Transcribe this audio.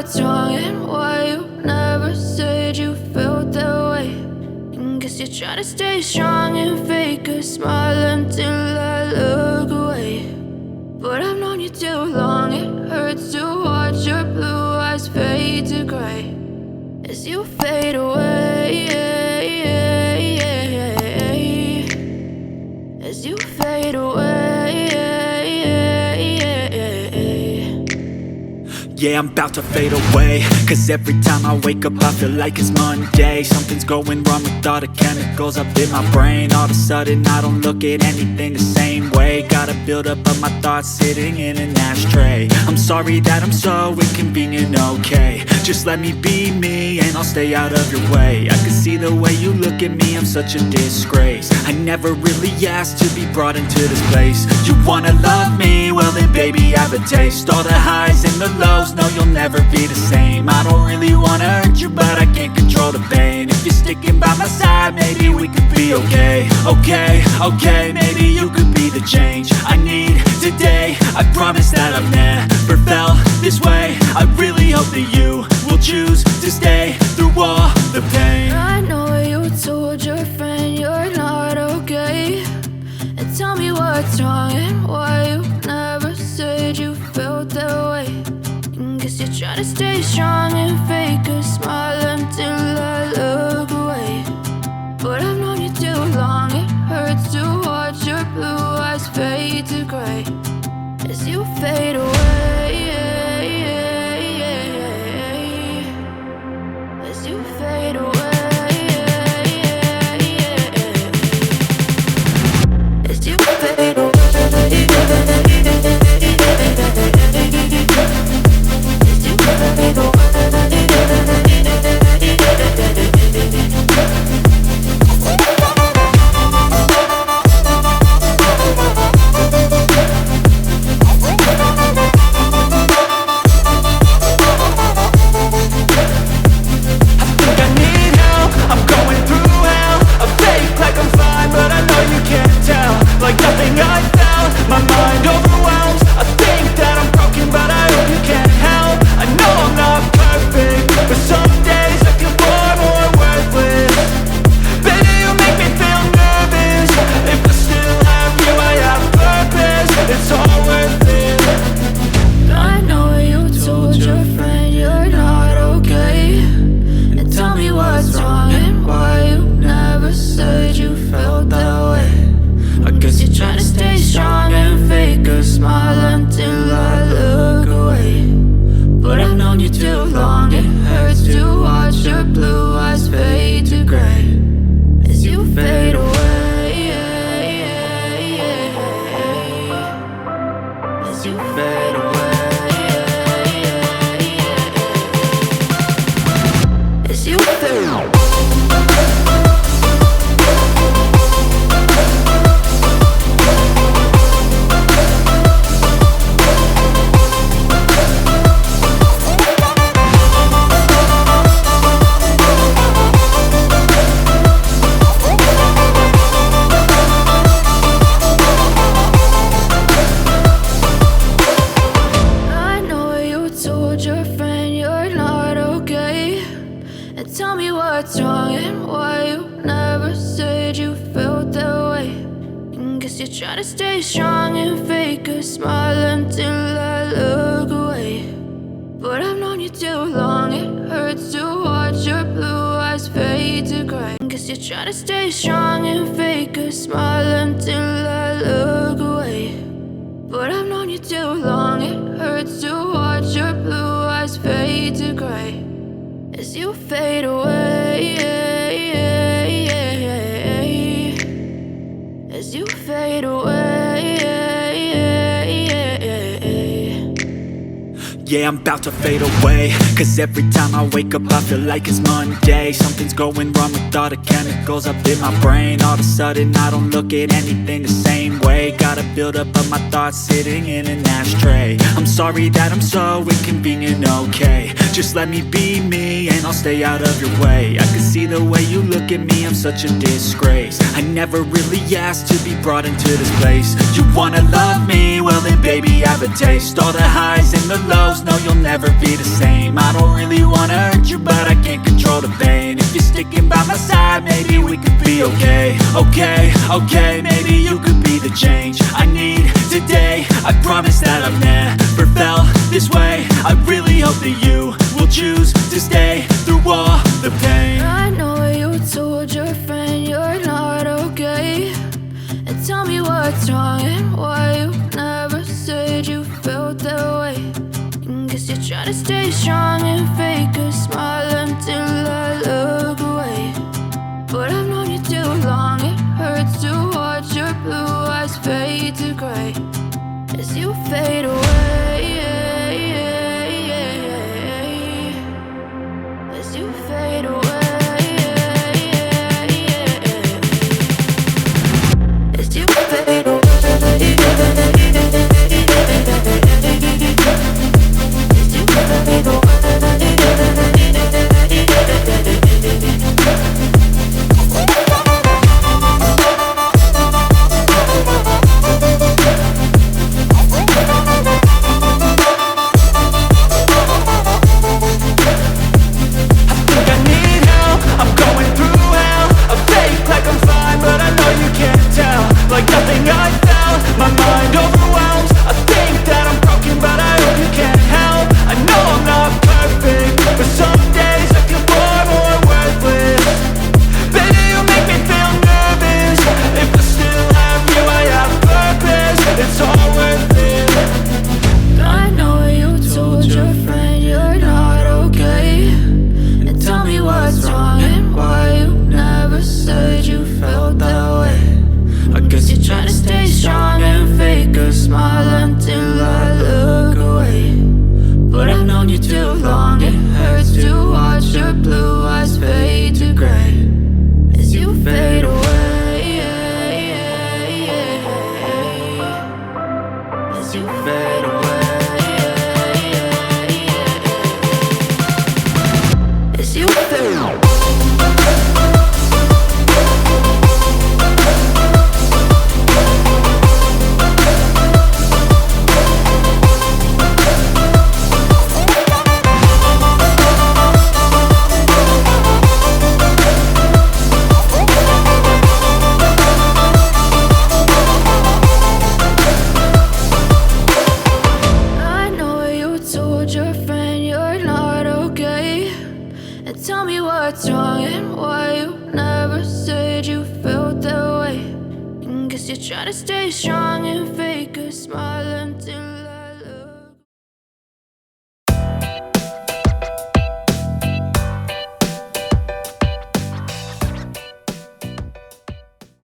what's wrong and why you never said you felt that way. And guess you're trying to stay strong and fake a smile until I look away. But I've known you too long, it hurts to watch your blue eyes fade to gray as you fade away, as you fade away. Yeah, I'm about to fade away, cause every time I wake up I feel like it's Monday. Something's going wrong with all the chemicals up in my brain. All of a sudden I don't look at anything the same way. Gotta build up of my thoughts sitting in an ashtray. I'm sorry that I'm so inconvenient, okay. Just let me be me and I'll stay out of your way. I can see the way you look at me, I'm such a disgrace. I never really asked to be brought into this place. You wanna love me? Well then baby have a taste. All the highs and the lows, no you'll never be the same. I don't really wanna hurt you but I can't control the pain. If you're sticking by my side maybe we could be okay. Okay, maybe you could be the change I need today. I promise that I've never felt this way. I really hope that you will choose to stay through all the pain. I know you told your friend you're not okay, and tell me what's wrong and why you never said you felt that way. And guess you're trying to stay strong and fake a smile until I look away. But I've known you too long, it hurts to watch your blue eyes fade to gray as you fade away, as you fade away, as you fade away. Try to stay strong and fake a smile until I look away. But I've known you too long, it hurts to watch your blue eyes fade to gray. Guess you're trying to stay strong and fake a smile until I look away. But I've known you too long, it hurts to watch your blue eyes fade to gray as you fade away, as you fade away. Yeah, I'm about to fade away, cause every time I wake up I feel like it's Monday. Something's going wrong with all the chemicals up in my brain. All of a sudden I don't look at anything the same way. Gotta build up of my thoughts sitting in an ashtray. I'm sorry that I'm so inconvenient, okay. Just let me be me and I'll stay out of your way. I can see the way you look at me, I'm such a disgrace. I never really asked to be brought into this place. You wanna love me? Well then baby have a taste. All the highs and the lows, no you'll never be the same. I don't okay, okay, maybe you could be the change I need today. I promise that I've never felt this way. I really hope that you will choose to stay through all the pain. I know you told your friend you're not okay, and tell me what's wrong and why you never said you felt that way. And guess you're trying to stay strong and fake a smile until I look away. But I've known you too long, it hurts to watch your blue eyes fade to gray as you fade away, as you fade away, as you fade away, as you fade away. Like nothing I felt, my mind overwhelms. I think that I'm broken, but I hope you can't help. I know I'm not perfect, but some days I feel far more worthless. Baby, you make me feel nervous. If I still have you, I have purpose. It's all worth it. I know you told your friend you're not okay, and tell me what's wrong and why you never said you felt that way. I guess you're trying to stay strong and fake a smile until I look away. But I've known you too long, it hurts to watch your blue eyes fade to gray as you fade away, as you fade away, as you fade away. Tell me what's wrong and why you never said you felt that way. And guess you're trying to stay strong and fake a smile